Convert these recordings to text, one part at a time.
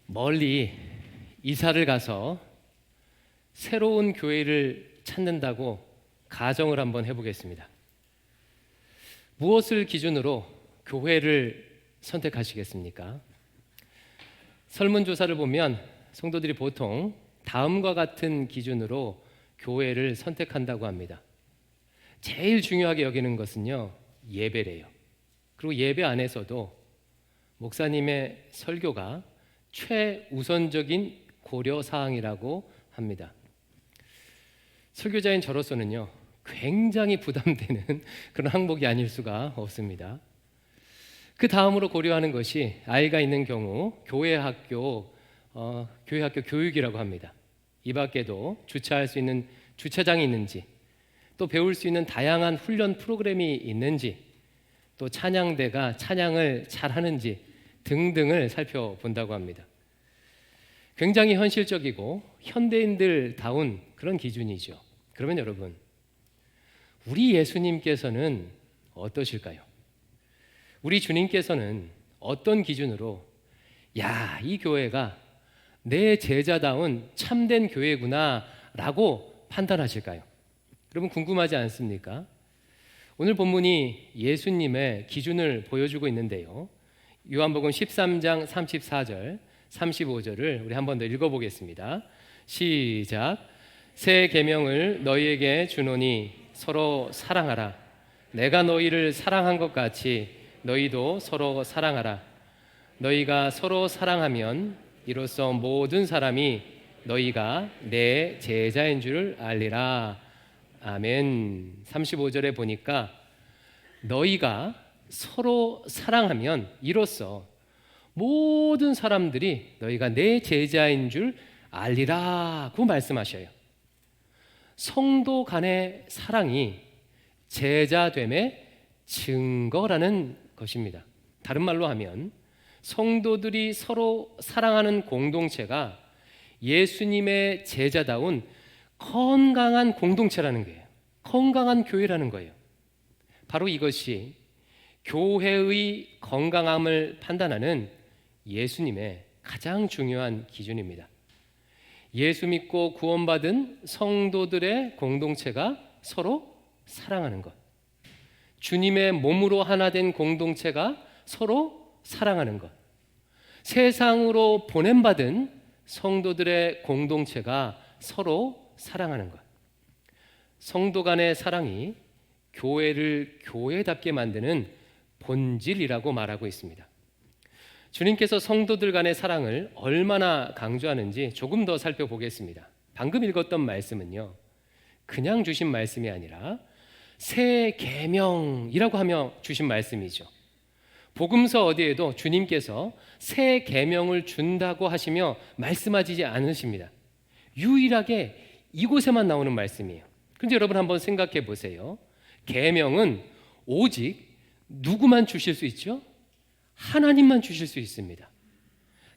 멀리 이사를 가서 새로운 교회를 찾는다고 가정을 한번 해보겠습니다. 무엇을 기준으로 교회를 선택하시겠습니까? 설문조사를 보면 성도들이 보통 다음과 같은 기준으로 교회를 선택한다고 합니다. 제일 중요하게 여기는 것은요, 예배래요. 그리고 예배 안에서도 목사님의 설교가 최우선적인 고려사항이라고 합니다. 설교자인 저로서는요, 굉장히 부담되는 그런 항목이 아닐 수가 없습니다. 그 다음으로 고려하는 것이 아이가 있는 경우 교회학교 교육이라고 합니다. 이 밖에도 주차할 수 있는 주차장이 있는지, 또 배울 수 있는 다양한 훈련 프로그램이 있는지, 또 찬양대가 찬양을 잘하는지 등등을 살펴본다고 합니다. 굉장히 현실적이고 현대인들다운 그런 기준이죠. 그러면 여러분, 우리 예수님께서는 어떠실까요? 우리 주님께서는 어떤 기준으로 이 교회가 내 제자다운 참된 교회구나 라고 판단하실까요? 여러분 궁금하지 않습니까? 오늘 본문이 예수님의 기준을 보여주고 있는데요, 요한복음 13장 34절 35절을 우리 한 번 더 읽어보겠습니다. 시작. 새 계명을 너희에게 주노니 서로 사랑하라. 내가 너희를 사랑한 것 같이 너희도 서로 사랑하라. 너희가 서로 사랑하면 이로써 모든 사람이 너희가 내 제자인 줄 알리라. 아멘. 35절에 보니까 너희가 서로 사랑하면 이로써 모든 사람들이 너희가 내 제자인 줄 알리라고 말씀하셔요. 성도 간의 사랑이 제자됨의 증거라는 것입니다. 다른 말로 하면 성도들이 서로 사랑하는 공동체가 예수님의 제자다운 건강한 공동체라는 거예요. 건강한 교회라는 거예요. 바로 이것이 교회의 건강함을 판단하는 예수님의 가장 중요한 기준입니다. 예수 믿고 구원받은 성도들의 공동체가 서로 사랑하는 것, 주님의 몸으로 하나 된 공동체가 서로 사랑하는 것, 세상으로 보냄받은 성도들의 공동체가 서로 사랑하는 것, 성도 간의 사랑이 교회를 교회답게 만드는 본질이라고 말하고 있습니다. 주님께서 성도들 간의 사랑을 얼마나 강조하는지 조금 더 살펴보겠습니다. 방금 읽었던 말씀은요, 그냥 주신 말씀이 아니라 새 계명이라고 하며 주신 말씀이죠. 복음서 어디에도 주님께서 새 계명을 준다고 하시며 말씀하지 않으십니다. 유일하게 이곳에만 나오는 말씀이에요. 그런데 여러분 한번 생각해 보세요. 계명은 오직 누구만 주실 수 있죠? 하나님만 주실 수 있습니다.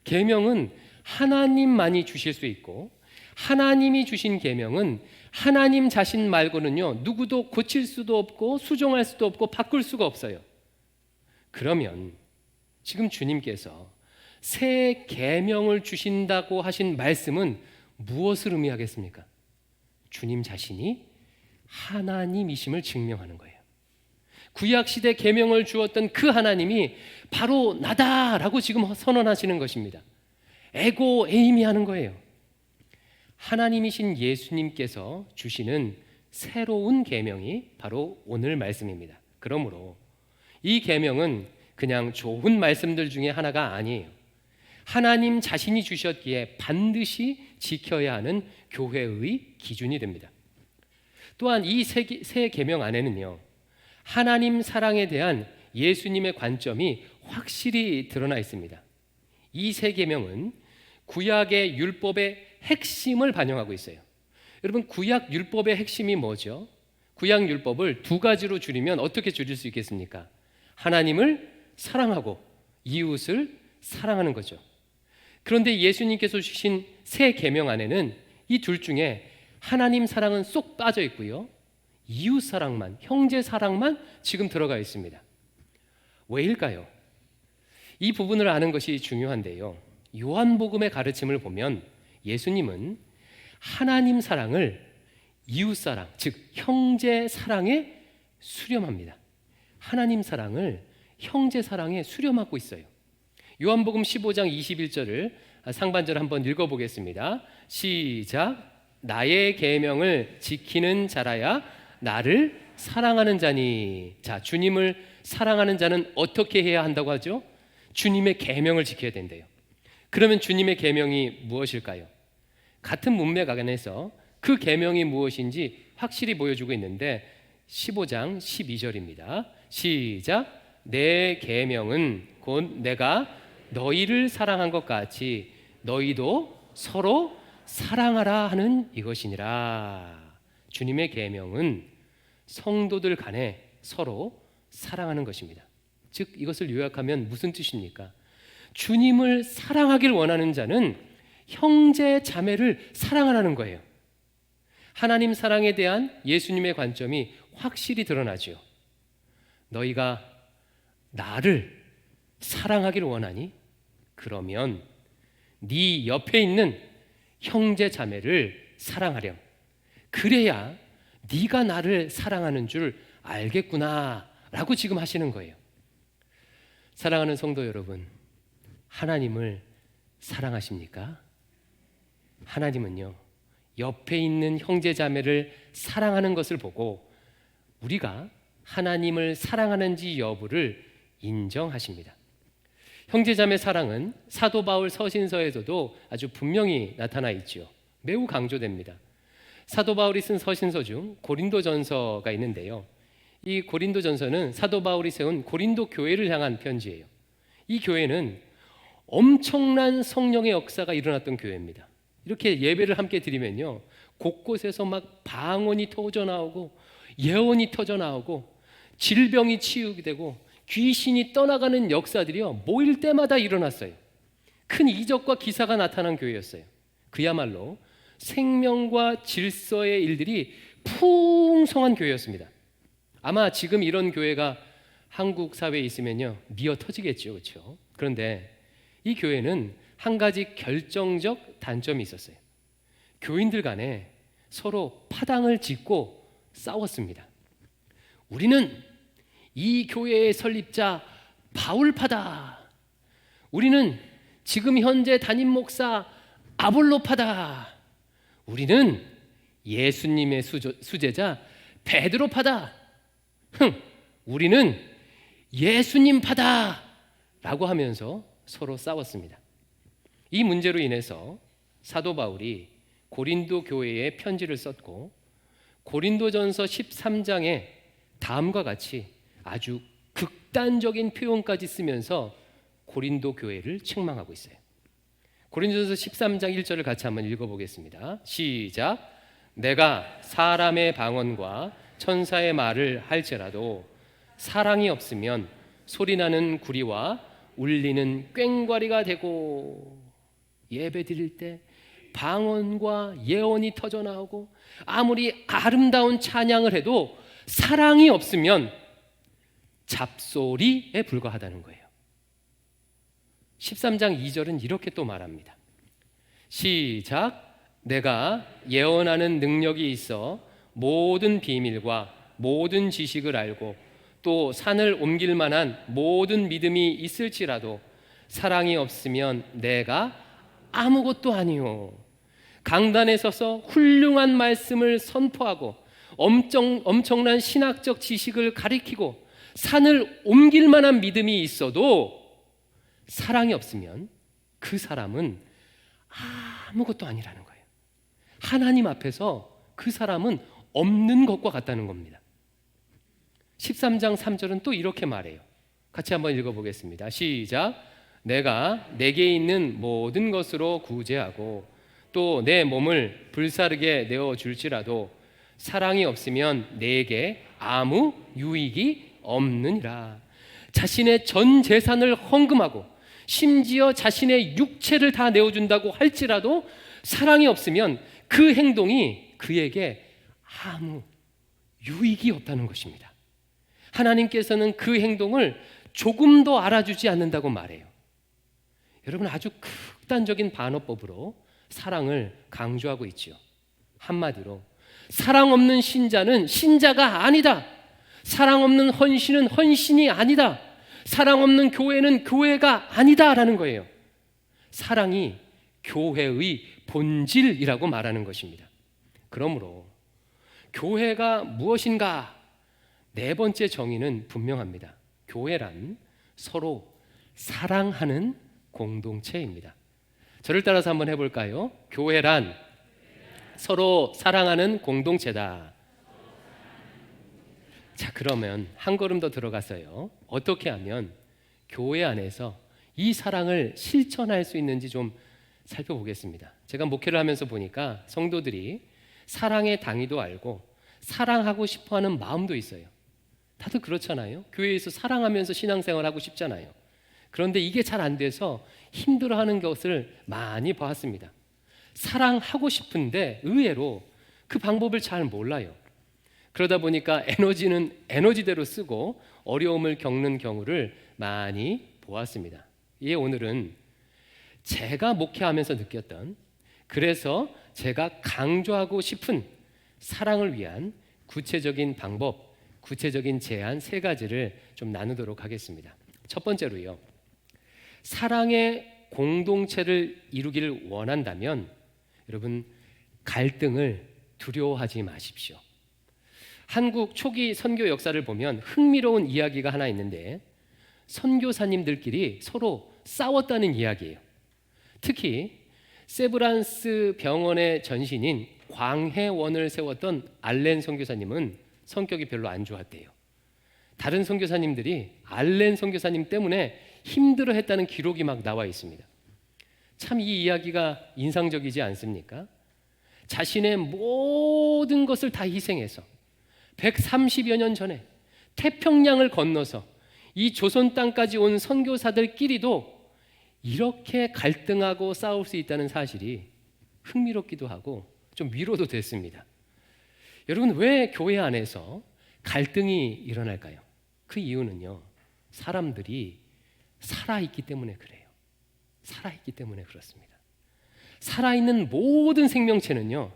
계명은 하나님만이 주실 수 있고, 하나님이 주신 계명은 하나님 자신 말고는요, 누구도 고칠 수도 없고 수정할 수도 없고 바꿀 수가 없어요. 그러면 지금 주님께서 새 계명을 주신다고 하신 말씀은 무엇을 의미하겠습니까? 주님 자신이 하나님이심을 증명하는 거예요. 구약시대 계명을 주었던 그 하나님이 바로 나다라고 지금 선언하시는 것입니다. 에고 에이미 하는 거예요. 하나님이신 예수님께서 주시는 새로운 계명이 바로 오늘 말씀입니다. 그러므로 이 계명은 그냥 좋은 말씀들 중에 하나가 아니에요. 하나님 자신이 주셨기에 반드시 지켜야 하는 교회의 기준이 됩니다. 또한 이 새 계명 안에는요, 하나님 사랑에 대한 예수님의 관점이 확실히 드러나 있습니다. 이 새 계명은 구약의 율법의 핵심을 반영하고 있어요. 여러분, 구약 율법의 핵심이 뭐죠? 구약 율법을 두 가지로 줄이면 어떻게 줄일 수 있겠습니까? 하나님을 사랑하고 이웃을 사랑하는 거죠. 그런데 예수님께서 주신 새 계명 안에는 이 둘 중에 하나님 사랑은 쏙 빠져 있고요, 이웃 사랑만, 형제 사랑만 지금 들어가 있습니다. 왜일까요? 이 부분을 아는 것이 중요한데요. 요한복음의 가르침을 보면 예수님은 하나님 사랑을 이웃 사랑, 즉 형제 사랑에 수렴합니다. 하나님 사랑을 형제 사랑에 수렴하고 있어요. 요한복음 15장 21절을 상반절 한번 읽어보겠습니다. 시작. 나의 계명을 지키는 자라야 나를 사랑하는 자니. 자, 주님을 사랑하는 자는 어떻게 해야 한다고 하죠? 주님의 계명을 지켜야 된대요. 그러면 주님의 계명이 무엇일까요? 같은 문맥 안에서 그 계명이 무엇인지 확실히 보여주고 있는데 15장 12절입니다. 시작. 내 계명은 곧 내가 너희를 사랑한 것 같이 너희도 서로 사랑하라 하는 이것이니라. 주님의 계명은 성도들 간에 서로 사랑하는 것입니다. 즉 이것을 요약하면 무슨 뜻입니까? 주님을 사랑하길 원하는 자는 형제 자매를 사랑하라는 거예요. 하나님 사랑에 대한 예수님의 관점이 확실히 드러나죠. 너희가 나를 사랑하길 원하니? 그러면 네 옆에 있는 형제 자매를 사랑하렴. 그래야 네가 나를 사랑하는 줄 알겠구나 라고 지금 하시는 거예요. 사랑하는 성도 여러분, 하나님을 사랑하십니까? 하나님은요, 옆에 있는 형제 자매를 사랑하는 것을 보고 우리가 하나님을 사랑하는지 여부를 인정하십니다. 형제 자매 사랑은 사도 바울 서신서에서도 아주 분명히 나타나 있죠. 매우 강조됩니다. 사도 바울이 쓴 서신서 중 고린도전서가 있는데요. 이 고린도전서는 사도 바울이 세운 고린도 교회를 향한 편지예요. 이 교회는 엄청난 성령의 역사가 일어났던 교회입니다. 이렇게 예배를 함께 드리면요, 곳곳에서 막 방언이 터져 나오고 예언이 터져 나오고 질병이 치유되고 귀신이 떠나가는 역사들이요 모일 때마다 일어났어요. 큰 이적과 기사가 나타난 교회였어요. 그야말로 생명과 질서의 일들이 풍성한 교회였습니다. 아마 지금 이런 교회가 한국 사회에 있으면요 미어 터지겠죠, 그렇죠? 그런데 이 교회는 한 가지 결정적 단점이 있었어요. 교인들 간에 서로 파당을 짓고 싸웠습니다. 우리는 이 교회의 설립자 바울파다. 우리는 지금 현재 담임 목사 아볼로파다. 우리는 예수님의 수제자 베드로파다. 우리는 예수님파다 라고 하면서 서로 싸웠습니다. 이 문제로 인해서 사도 바울이 고린도 교회에 편지를 썼고 고린도전서 13장에 다음과 같이 아주 극단적인 표현까지 쓰면서 고린도 교회를 책망하고 있어요. 고린도전서 13장 1절을 같이 한번 읽어보겠습니다. 시작. 내가 사람의 방언과 천사의 말을 할지라도 사랑이 없으면 소리나는 구리와 울리는 꽹과리가 되고, 예배 드릴 때 방언과 예언이 터져 나오고 아무리 아름다운 찬양을 해도 사랑이 없으면 잡소리에 불과하다는 거예요. 13장 2절은 이렇게 또 말합니다. 시작. 내가 예언하는 능력이 있어 모든 비밀과 모든 지식을 알고 또 산을 옮길 만한 모든 믿음이 있을지라도 사랑이 없으면 내가 아무것도 아니요. 강단에 서서 훌륭한 말씀을 선포하고 엄청난 신학적 지식을 가리키고 산을 옮길 만한 믿음이 있어도 사랑이 없으면 그 사람은 아무것도 아니라는 거예요. 하나님 앞에서 그 사람은 없는 것과 같다는 겁니다. 13장 3절은 또 이렇게 말해요. 같이 한번 읽어보겠습니다. 시작. 내가 내게 있는 모든 것으로 구제하고 또 내 몸을 불사르게 내어줄지라도 사랑이 없으면 내게 아무 유익이 없느니라. 자신의 전 재산을 헌금하고 심지어 자신의 육체를 다 내어준다고 할지라도 사랑이 없으면 그 행동이 그에게 아무 유익이 없다는 것입니다. 하나님께서는 그 행동을 조금도 알아주지 않는다고 말해요. 여러분, 아주 극단적인 반어법으로 사랑을 강조하고 있지요. 한마디로 사랑 없는 신자는 신자가 아니다. 사랑 없는 헌신은 헌신이 아니다. 사랑 없는 교회는 교회가 아니다라는 거예요. 사랑이 교회의 본질이라고 말하는 것입니다. 그러므로 교회가 무엇인가? 네 번째 정의는 분명합니다. 교회란 서로 사랑하는 공동체입니다. 저를 따라서 한번 해볼까요? 교회란 서로 사랑하는 공동체다. 자, 그러면 한 걸음 더 들어가서요, 어떻게 하면 교회 안에서 이 사랑을 실천할 수 있는지 좀 살펴보겠습니다. 제가 목회를 하면서 보니까 성도들이 사랑의 당위도 알고 사랑하고 싶어하는 마음도 있어요. 다들 그렇잖아요. 교회에서 사랑하면서 신앙생활하고 싶잖아요. 그런데 이게 잘 안 돼서 힘들어하는 것을 많이 보았습니다. 사랑하고 싶은데 의외로 그 방법을 잘 몰라요. 그러다 보니까 에너지는 에너지대로 쓰고 어려움을 겪는 경우를 많이 보았습니다. 이에 오늘은 제가 목회하면서 느꼈던, 그래서 제가 강조하고 싶은 사랑을 위한 구체적인 방법, 구체적인 제안 세 가지를 좀 나누도록 하겠습니다. 첫 번째로요, 사랑의 공동체를 이루기를 원한다면 여러분, 갈등을 두려워하지 마십시오. 한국 초기 선교 역사를 보면 흥미로운 이야기가 하나 있는데, 선교사님들끼리 서로 싸웠다는 이야기예요. 특히 세브란스 병원의 전신인 광해원을 세웠던 알렌 선교사님은 성격이 별로 안 좋았대요. 다른 선교사님들이 알렌 선교사님 때문에 힘들어했다는 기록이 막 나와 있습니다. 참 이 이야기가 인상적이지 않습니까? 자신의 모든 것을 다 희생해서 130여 년 전에 태평양을 건너서 이 조선 땅까지 온 선교사들끼리도 이렇게 갈등하고 싸울 수 있다는 사실이 흥미롭기도 하고 좀 위로도 됐습니다. 여러분, 왜 교회 안에서 갈등이 일어날까요? 그 이유는요, 사람들이 살아있기 때문에 그래요. 살아있기 때문에 그렇습니다. 살아있는 모든 생명체는요,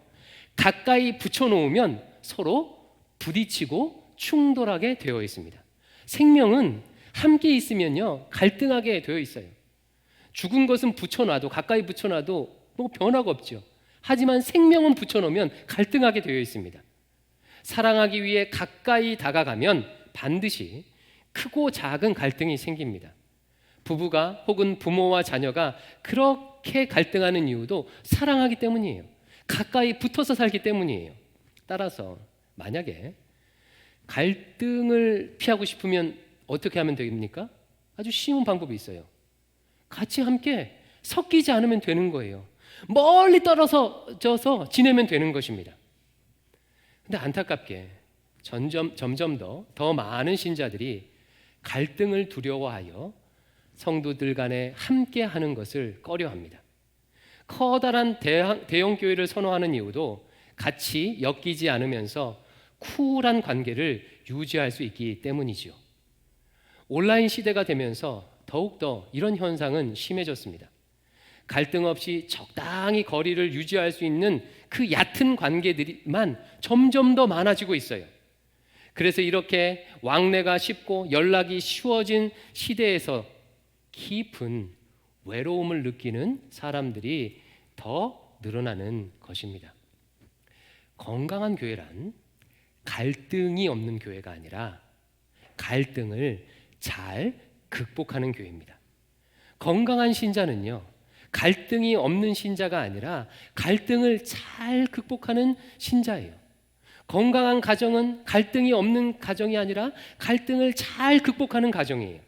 가까이 붙여놓으면 서로 부딪히고 충돌하게 되어 있습니다. 생명은 함께 있으면요, 갈등하게 되어 있어요. 죽은 것은 붙여놔도, 가까이 붙여놔도 뭐 변화가 없죠. 하지만 생명은 붙여놓으면 갈등하게 되어 있습니다. 사랑하기 위해 가까이 다가가면 반드시 크고 작은 갈등이 생깁니다. 부부가 혹은 부모와 자녀가 그렇게 갈등하는 이유도 사랑하기 때문이에요. 가까이 붙어서 살기 때문이에요. 따라서 만약에 갈등을 피하고 싶으면 어떻게 하면 됩니까? 아주 쉬운 방법이 있어요. 같이 함께 섞이지 않으면 되는 거예요. 멀리 떨어져서 지내면 되는 것입니다. 근데 안타깝게 점점 더 많은 신자들이 갈등을 두려워하여 성도들 간에 함께 하는 것을 꺼려합니다. 커다란 대형 교회를 선호하는 이유도 같이 엮이지 않으면서 쿨한 관계를 유지할 수 있기 때문이지요. 온라인 시대가 되면서 더욱더 이런 현상은 심해졌습니다. 갈등 없이 적당히 거리를 유지할 수 있는 그 얕은 관계들만 점점 더 많아지고 있어요. 그래서 이렇게 왕래가 쉽고 연락이 쉬워진 시대에서 깊은 외로움을 느끼는 사람들이 더 늘어나는 것입니다. 건강한 교회란 갈등이 없는 교회가 아니라 갈등을 잘 극복하는 교회입니다. 건강한 신자는요, 갈등이 없는 신자가 아니라 갈등을 잘 극복하는 신자예요. 건강한 가정은 갈등이 없는 가정이 아니라 갈등을 잘 극복하는 가정이에요.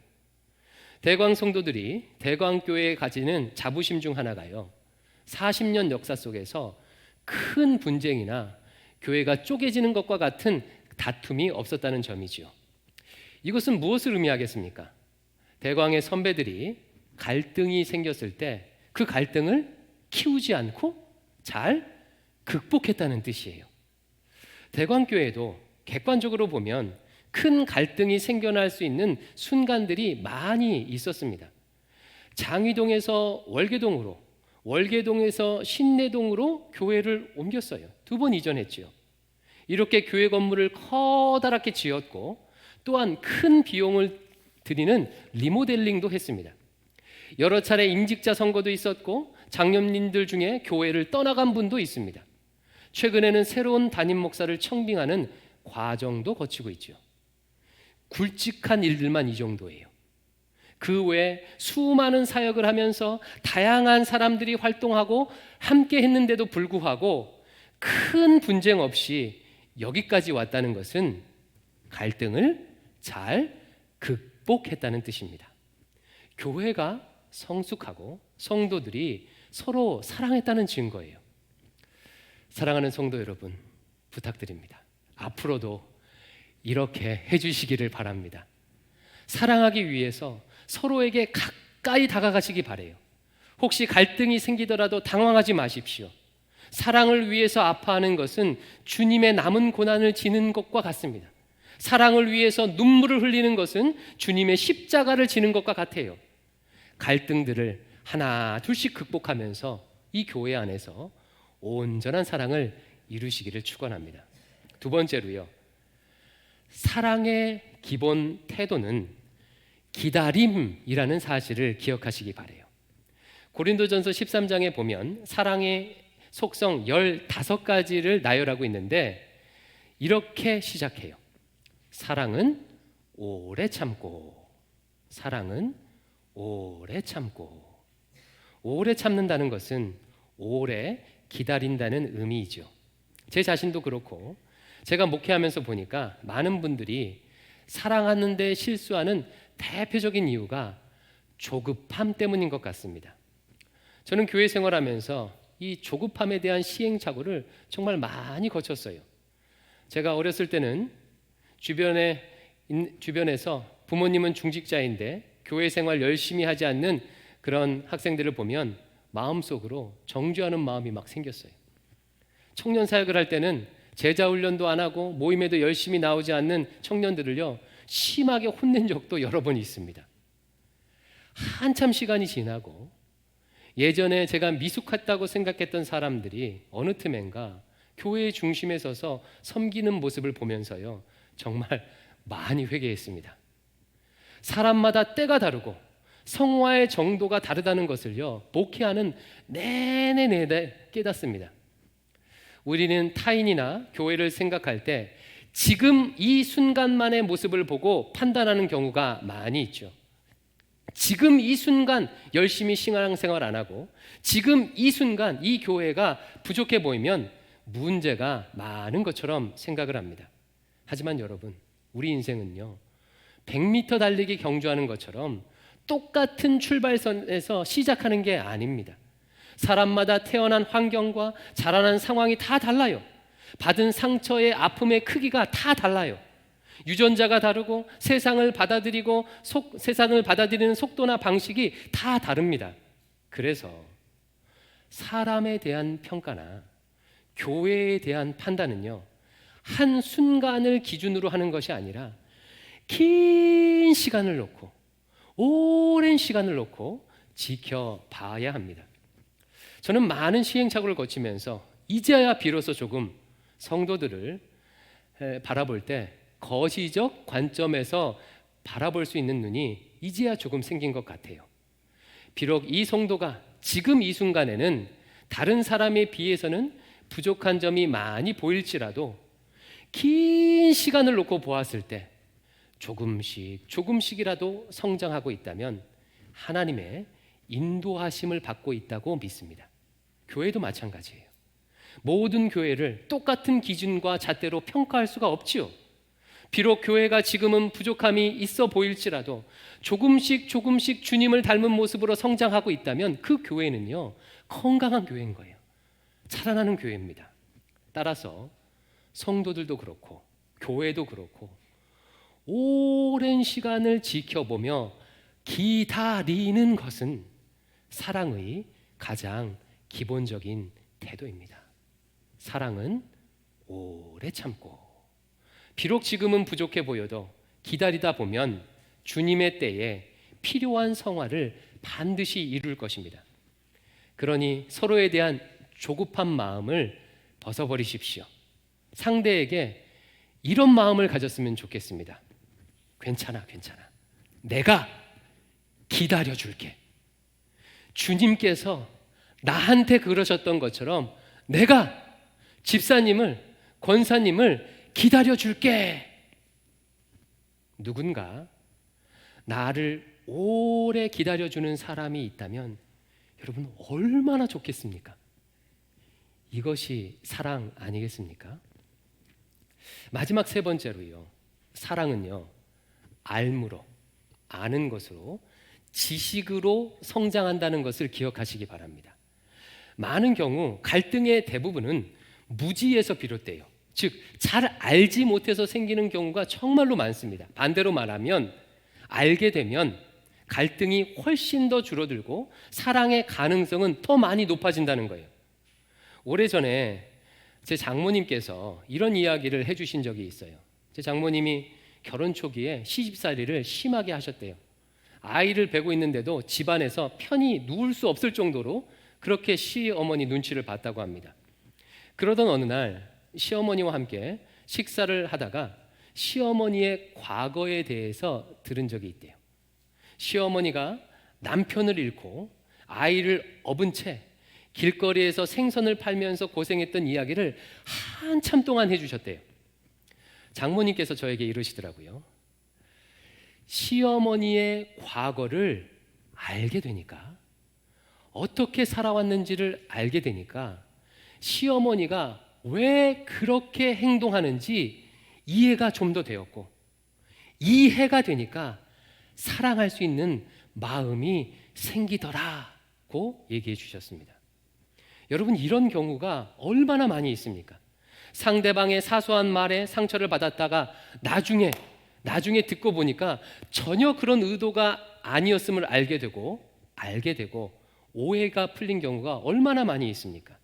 대광 성도들이 대광교회에 가지는 자부심 중 하나가요, 40년 역사 속에서 큰 분쟁이나 교회가 쪼개지는 것과 같은 다툼이 없었다는 점이지요. 이것은 무엇을 의미하겠습니까? 대광의 선배들이 갈등이 생겼을 때 그 갈등을 키우지 않고 잘 극복했다는 뜻이에요. 대광교회도 객관적으로 보면 큰 갈등이 생겨날 수 있는 순간들이 많이 있었습니다. 장위동에서 월계동으로, 월계동에서 신내동으로 교회를 옮겼어요. 2번 이전했지요. 이렇게 교회 건물을 커다랗게 지었고 또한 큰 비용을 들이는 리모델링도 했습니다. 여러 차례 임직자 선거도 있었고 장년님들 중에 교회를 떠나간 분도 있습니다. 최근에는 새로운 담임 목사를 청빙하는 과정도 거치고 있죠. 굵직한 일들만 이 정도예요. 그 외에 수많은 사역을 하면서 다양한 사람들이 활동하고 함께 했는데도 불구하고 큰 분쟁 없이 여기까지 왔다는 것은 갈등을 잘 극복했다는 뜻입니다. 교회가 성숙하고 성도들이 서로 사랑했다는 증거예요. 사랑하는 성도 여러분, 부탁드립니다. 앞으로도 이렇게 해주시기를 바랍니다. 사랑하기 위해서 서로에게 가까이 다가가시기 바라요. 혹시 갈등이 생기더라도 당황하지 마십시오. 사랑을 위해서 아파하는 것은 주님의 남은 고난을 지는 것과 같습니다. 사랑을 위해서 눈물을 흘리는 것은 주님의 십자가를 지는 것과 같아요. 갈등들을 하나 둘씩 극복하면서 이 교회 안에서 온전한 사랑을 이루시기를 축원합니다. 2번째로요. 사랑의 기본 태도는 기다림이라는 사실을 기억하시기 바라요. 고린도전서 13장에 보면 사랑의 속성 15가지를 나열하고 있는데 이렇게 시작해요. 사랑은 오래 참고, 사랑은 오래 참고. 오래 참는다는 것은 오래 기다린다는 의미이죠. 제 자신도 그렇고 제가 목회하면서 보니까 많은 분들이 사랑하는데 실수하는 대표적인 이유가 조급함 때문인 것 같습니다. 저는 교회 생활하면서 이 조급함에 대한 시행착오를 정말 많이 거쳤어요. 제가 어렸을 때는 주변에서 부모님은 중직자인데 교회 생활 열심히 하지 않는 그런 학생들을 보면 마음속으로 정죄하는 마음이 막 생겼어요. 청년 사역을 할 때는 제자 훈련도 안 하고 모임에도 열심히 나오지 않는 청년들을요 심하게 혼낸 적도 여러 번 있습니다. 한참 시간이 지나고 예전에 제가 미숙했다고 생각했던 사람들이 어느 틈엔가 교회의 중심에 서서 섬기는 모습을 보면서요 정말 많이 회개했습니다. 사람마다 때가 다르고 성화의 정도가 다르다는 것을요 목회하는 내내 깨닫습니다. 우리는 타인이나 교회를 생각할 때 지금 이 순간만의 모습을 보고 판단하는 경우가 많이 있죠. 지금 이 순간 열심히 신앙생활 안 하고 지금 이 순간 이 교회가 부족해 보이면 문제가 많은 것처럼 생각을 합니다. 하지만 여러분, 우리 인생은요 100m 달리기 경주하는 것처럼 똑같은 출발선에서 시작하는 게 아닙니다. 사람마다 태어난 환경과 자라난 상황이 다 달라요. 받은 상처의 아픔의 크기가 다 달라요. 유전자가 다르고 세상을 받아들이는 속도나 방식이 다 다릅니다. 그래서 사람에 대한 평가나 교회에 대한 판단은요 한 순간을 기준으로 하는 것이 아니라 긴 시간을 놓고 오랜 시간을 놓고 지켜봐야 합니다. 저는 많은 시행착오를 거치면서 이제야 비로소 조금 성도들을 바라볼 때 거시적 관점에서 바라볼 수 있는 눈이 이제야 조금 생긴 것 같아요. 비록 이 성도가 지금 이 순간에는 다른 사람에 비해서는 부족한 점이 많이 보일지라도 긴 시간을 놓고 보았을 때 조금씩이라도 성장하고 있다면 하나님의 인도하심을 받고 있다고 믿습니다. 교회도 마찬가지예요. 모든 교회를 똑같은 기준과 잣대로 평가할 수가 없지요. 비록 교회가 지금은 부족함이 있어 보일지라도 조금씩 주님을 닮은 모습으로 성장하고 있다면 그 교회는요 건강한 교회인 거예요. 살아나는 교회입니다. 따라서 성도들도 그렇고 교회도 그렇고 오랜 시간을 지켜보며 기다리는 것은 사랑의 가장 기본적인 태도입니다. 사랑은 오래 참고 비록 지금은 부족해 보여도 기다리다 보면 주님의 때에 필요한 성화를 반드시 이룰 것입니다. 그러니 서로에 대한 조급한 마음을 벗어버리십시오. 상대에게 이런 마음을 가졌으면 좋겠습니다. 괜찮아. 내가 기다려줄게. 주님께서 나한테 그러셨던 것처럼 내가 집사님을, 권사님을 기다려줄게. 누군가 나를 오래 기다려주는 사람이 있다면 여러분 얼마나 좋겠습니까? 이것이 사랑 아니겠습니까? 마지막 세 번째로요. 사랑은요. 알므로, 아는 것으로, 지식으로 성장한다는 것을 기억하시기 바랍니다. 많은 경우 갈등의 대부분은 무지에서 비롯돼요. 즉, 잘 알지 못해서 생기는 경우가 정말로 많습니다. 반대로 말하면 알게 되면 갈등이 훨씬 더 줄어들고 사랑의 가능성은 더 많이 높아진다는 거예요. 오래전에 제 장모님께서 이런 이야기를 해주신 적이 있어요. 제 장모님이 결혼 초기에 시집살이를 심하게 하셨대요. 아이를 베고 있는데도 집안에서 편히 누울 수 없을 정도로 그렇게 시어머니 눈치를 봤다고 합니다. 그러던 어느 날 시어머니와 함께 식사를 하다가 시어머니의 과거에 대해서 들은 적이 있대요. 시어머니가 남편을 잃고 아이를 업은 채 길거리에서 생선을 팔면서 고생했던 이야기를 한참 동안 해주셨대요. 장모님께서 저에게 이러시더라고요. 시어머니의 과거를 알게 되니까, 어떻게 살아왔는지를 알게 되니까 시어머니가 왜 그렇게 행동하는지 이해가 좀 더 되었고, 이해가 되니까 사랑할 수 있는 마음이 생기더라고 얘기해 주셨습니다. 여러분, 이런 경우가 얼마나 많이 있습니까? 상대방의 사소한 말에 상처를 받았다가 나중에 듣고 보니까 전혀 그런 의도가 아니었음을 알게 되고 오해가 풀린 경우가 얼마나 많이 있습니까?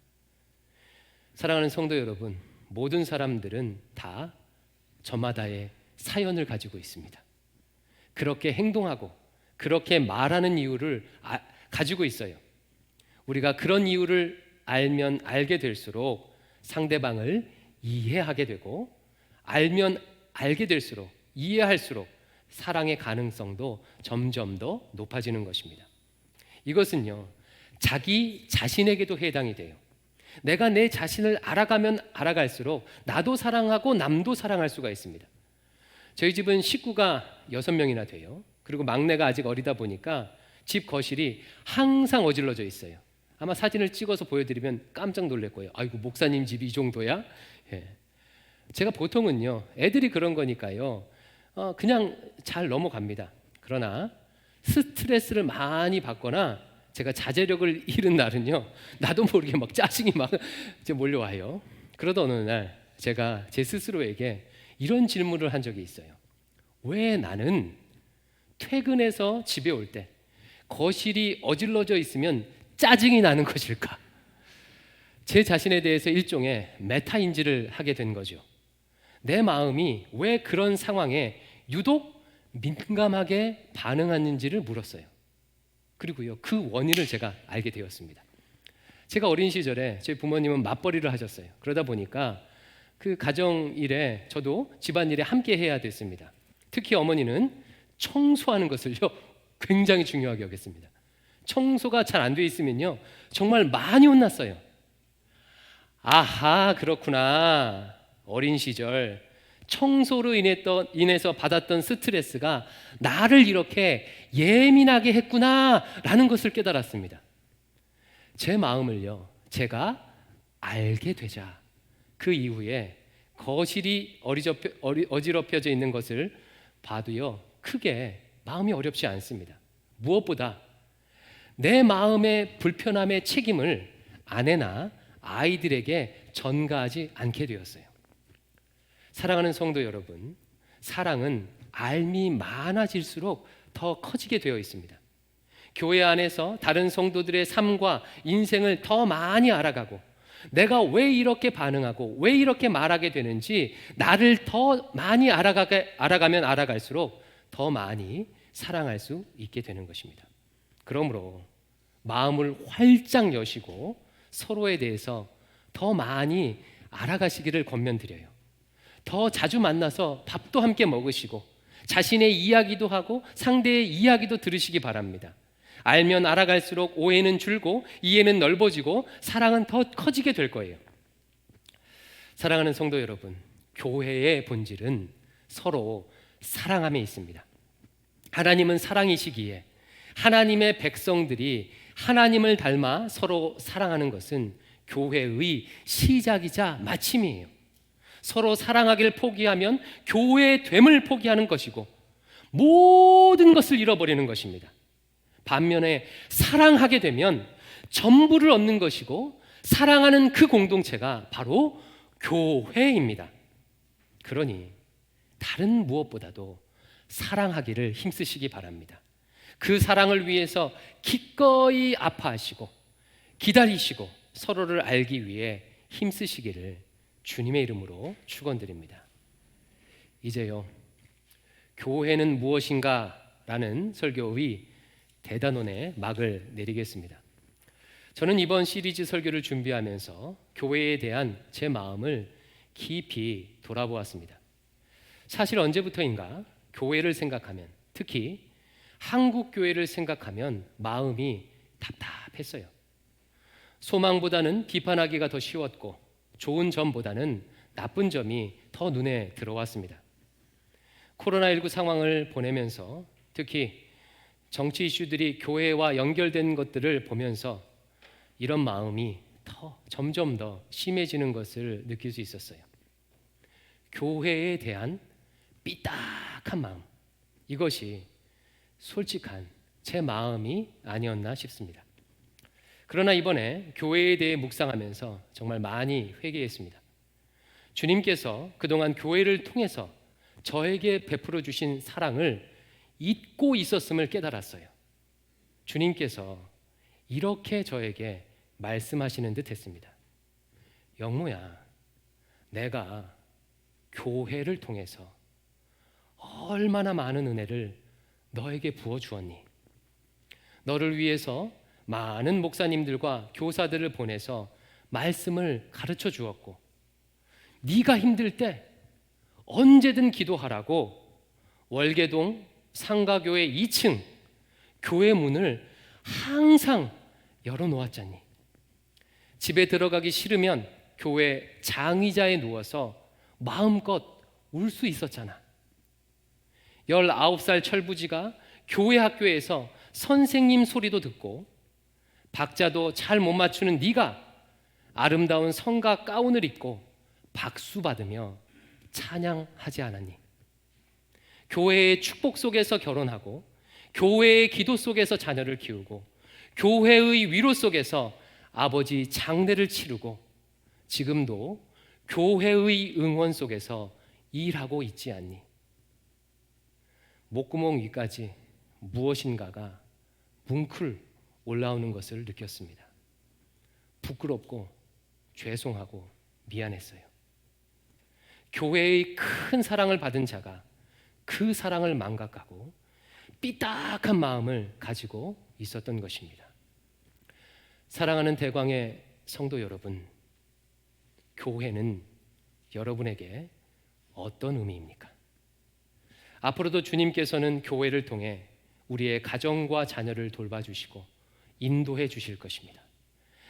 사랑하는 성도 여러분, 모든 사람들은 다 저마다의 사연을 가지고 있습니다. 그렇게 행동하고 그렇게 말하는 이유를 가지고 있어요. 우리가 그런 이유를 알면 알게 될수록 상대방을 이해하게 되고, 알면 알게 될수록, 이해할수록 사랑의 가능성도 점점 더 높아지는 것입니다. 이것은요, 자기 자신에게도 해당이 돼요. 내가 내 자신을 알아가면 알아갈수록 나도 사랑하고 남도 사랑할 수가 있습니다. 저희 집은 식구가 6명이나 돼요. 그리고 막내가 아직 어리다 보니까 집 거실이 항상 어질러져 있어요. 아마 사진을 찍어서 보여드리면 깜짝 놀랄 거예요. 아이고, 목사님 집이 이 정도야? 예. 제가 보통은요, 애들이 그런 거니까요, 그냥 잘 넘어갑니다. 그러나 스트레스를 많이 받거나 제가 자제력을 잃은 날은요, 나도 모르게 막 짜증이 막 몰려와요. 그러던 어느 날 제가 제 스스로에게 이런 질문을 한 적이 있어요. 왜 나는 퇴근해서 집에 올 때 거실이 어질러져 있으면 짜증이 나는 것일까? 제 자신에 대해서 일종의 메타인지를 하게 된 거죠. 내 마음이 왜 그런 상황에 유독 민감하게 반응하는지를 물었어요. 그리고요, 그 원인을 제가 알게 되었습니다. 제가 어린 시절에 저희 부모님은 맞벌이를 하셨어요. 그러다 보니까 그 가정일에 저도 집안일에 함께 해야 됐습니다. 특히 어머니는 청소하는 것을요 굉장히 중요하게 여겼습니다. 청소가 잘 안 돼 있으면요 정말 많이 혼났어요. 아하, 그렇구나. 어린 시절 청소로 인해서 받았던 스트레스가 나를 이렇게 예민하게 했구나라는 것을 깨달았습니다. 제 마음을요 제가 알게 되자 그 이후에 거실이 어지럽혀져 있는 것을 봐도요 크게 마음이 어렵지 않습니다. 무엇보다 내 마음의 불편함의 책임을 아내나 아이들에게 전가하지 않게 되었어요. 사랑하는 성도 여러분, 사랑은 알미 많아질수록 더 커지게 되어 있습니다. 교회 안에서 다른 성도들의 삶과 인생을 더 많이 알아가고 내가 왜 이렇게 반응하고 왜 이렇게 말하게 되는지 나를 더 많이 알아가면 알아갈수록 더 많이 사랑할 수 있게 되는 것입니다. 그러므로 마음을 활짝 여시고 서로에 대해서 더 많이 알아가시기를 권면드려요. 더 자주 만나서 밥도 함께 먹으시고 자신의 이야기도 하고 상대의 이야기도 들으시기 바랍니다. 알면 알아갈수록 오해는 줄고 이해는 넓어지고 사랑은 더 커지게 될 거예요. 사랑하는 성도 여러분, 교회의 본질은 서로 사랑함에 있습니다. 하나님은 사랑이시기에 하나님의 백성들이 하나님을 닮아 서로 사랑하는 것은 교회의 시작이자 마침이에요. 서로 사랑하기를 포기하면 교회의 됨을 포기하는 것이고 모든 것을 잃어버리는 것입니다. 반면에 사랑하게 되면 전부를 얻는 것이고 사랑하는 그 공동체가 바로 교회입니다. 그러니 다른 무엇보다도 사랑하기를 힘쓰시기 바랍니다. 그 사랑을 위해서 기꺼이 아파하시고 기다리시고 서로를 알기 위해 힘쓰시기를 주님의 이름으로 축원드립니다. 이제요, 교회는 무엇인가 라는 설교의 대단원의 막을 내리겠습니다. 저는 이번 시리즈 설교를 준비하면서 교회에 대한 제 마음을 깊이 돌아보았습니다. 사실 언제부터인가 교회를 생각하면, 특히 한국 교회를 생각하면 마음이 답답했어요. 소망보다는 비판하기가 더 쉬웠고 좋은 점보다는 나쁜 점이 더 눈에 들어왔습니다. 코로나19 상황을 보내면서 특히 정치 이슈들이 교회와 연결된 것들을 보면서 이런 마음이 점점 더 심해지는 것을 느낄 수 있었어요. 교회에 대한 삐딱한 마음, 이것이 솔직한 제 마음이 아니었나 싶습니다. 그러나 이번에 교회에 대해 묵상하면서 정말 많이 회개했습니다. 주님께서 그동안 교회를 통해서 저에게 베풀어 주신 사랑을 잊고 있었음을 깨달았어요. 주님께서 이렇게 저에게 말씀하시는 듯 했습니다. 영모야, 내가 교회를 통해서 얼마나 많은 은혜를 너에게 부어 주었니? 너를 위해서 많은 목사님들과 교사들을 보내서 말씀을 가르쳐 주었고, 네가 힘들 때 언제든 기도하라고 월계동 상가교회 2층 교회 문을 항상 열어놓았잖니. 집에 들어가기 싫으면 교회 장의자에 누워서 마음껏 울 수 있었잖아. 19살 철부지가 교회 학교에서 선생님 소리도 듣고 박자도 잘 못 맞추는 네가 아름다운 성가 가운을 입고 박수 받으며 찬양하지 않았니? 교회의 축복 속에서 결혼하고 교회의 기도 속에서 자녀를 키우고 교회의 위로 속에서 아버지 장례를 치르고 지금도 교회의 응원 속에서 일하고 있지 않니? 목구멍 위까지 무엇인가가 뭉클 올라오는 것을 느꼈습니다. 부끄럽고 죄송하고 미안했어요. 교회의 큰 사랑을 받은 자가 그 사랑을 망각하고 삐딱한 마음을 가지고 있었던 것입니다. 사랑하는 대광의 성도 여러분, 교회는 여러분에게 어떤 의미입니까? 앞으로도 주님께서는 교회를 통해 우리의 가정과 자녀를 돌봐주시고 인도해 주실 것입니다.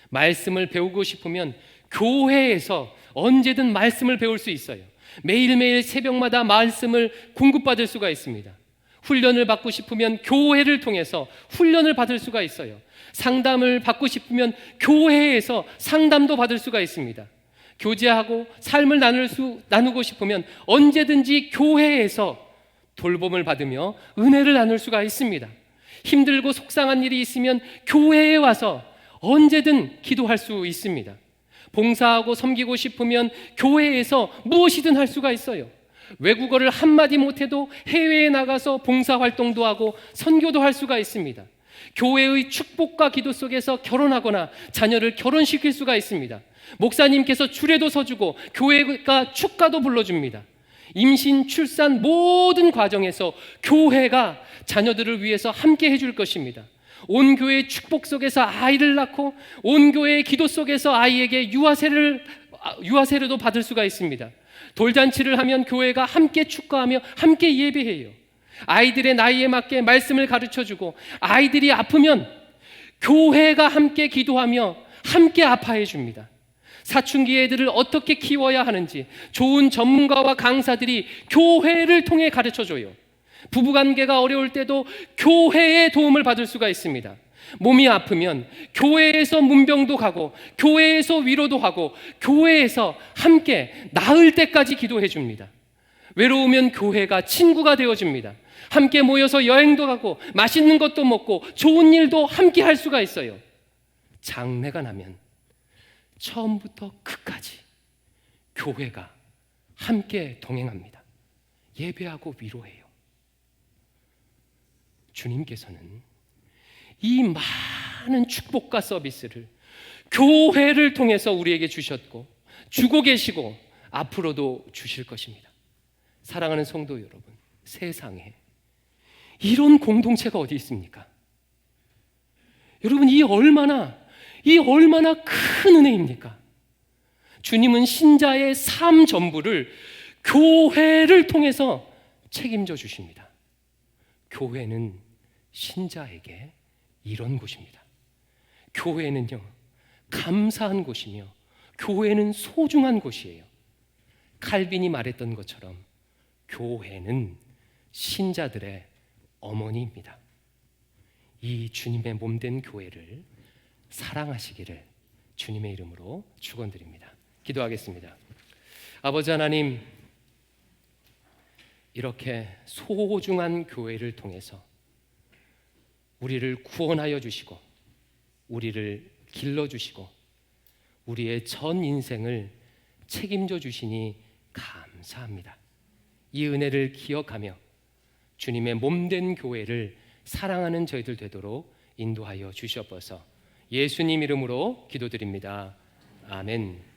말씀을 배우고 싶으면 교회에서 언제든 말씀을 배울 수 있어요. 매일매일 새벽마다 말씀을 공급받을 수가 있습니다. 훈련을 받고 싶으면 교회를 통해서 훈련을 받을 수가 있어요. 상담을 받고 싶으면 교회에서 상담도 받을 수가 있습니다. 교제하고 삶을 나누고 싶으면 언제든지 교회에서 돌봄을 받으며 은혜를 나눌 수가 있습니다. 힘들고 속상한 일이 있으면 교회에 와서 언제든 기도할 수 있습니다. 봉사하고 섬기고 싶으면 교회에서 무엇이든 할 수가 있어요. 외국어를 한마디 못해도 해외에 나가서 봉사활동도 하고 선교도 할 수가 있습니다. 교회의 축복과 기도 속에서 결혼하거나 자녀를 결혼시킬 수가 있습니다. 목사님께서 주례도 서주고 교회가 축가도 불러줍니다. 임신, 출산 모든 과정에서 교회가 자녀들을 위해서 함께 해줄 것입니다. 온 교회의 축복 속에서 아이를 낳고 온 교회의 기도 속에서 아이에게 유아세례도 받을 수가 있습니다. 돌잔치를 하면 교회가 함께 축가하며 함께 예배해요. 아이들의 나이에 맞게 말씀을 가르쳐주고 아이들이 아프면 교회가 함께 기도하며 함께 아파해 줍니다. 사춘기 애들을 어떻게 키워야 하는지 좋은 전문가와 강사들이 교회를 통해 가르쳐줘요. 부부관계가 어려울 때도 교회의 도움을 받을 수가 있습니다. 몸이 아프면 교회에서 문병도 가고 교회에서 위로도 하고 교회에서 함께 나을 때까지 기도해 줍니다. 외로우면 교회가 친구가 되어줍니다. 함께 모여서 여행도 가고 맛있는 것도 먹고 좋은 일도 함께 할 수가 있어요. 장례가 나면 처음부터 끝까지 교회가 함께 동행합니다. 예배하고 위로해요. 주님께서는 이 많은 축복과 서비스를 교회를 통해서 우리에게 주셨고 주고 계시고 앞으로도 주실 것입니다. 사랑하는 성도 여러분, 세상에 이런 공동체가 어디 있습니까? 여러분, 이 얼마나 큰 은혜입니까? 주님은 신자의 삶 전부를 교회를 통해서 책임져 주십니다. 교회는 신자에게 이런 곳입니다. 교회는요, 감사한 곳이며 교회는 소중한 곳이에요. 칼빈이 말했던 것처럼 교회는 신자들의 어머니입니다. 이 주님의 몸된 교회를 사랑하시기를 주님의 이름으로 축원드립니다. 기도하겠습니다. 아버지 하나님, 이렇게 소중한 교회를 통해서 우리를 구원하여 주시고 우리를 길러주시고 우리의 전 인생을 책임져 주시니 감사합니다. 이 은혜를 기억하며 주님의 몸된 교회를 사랑하는 저희들 되도록 인도하여 주시옵소서. 예수님 이름으로 기도드립니다. 아멘.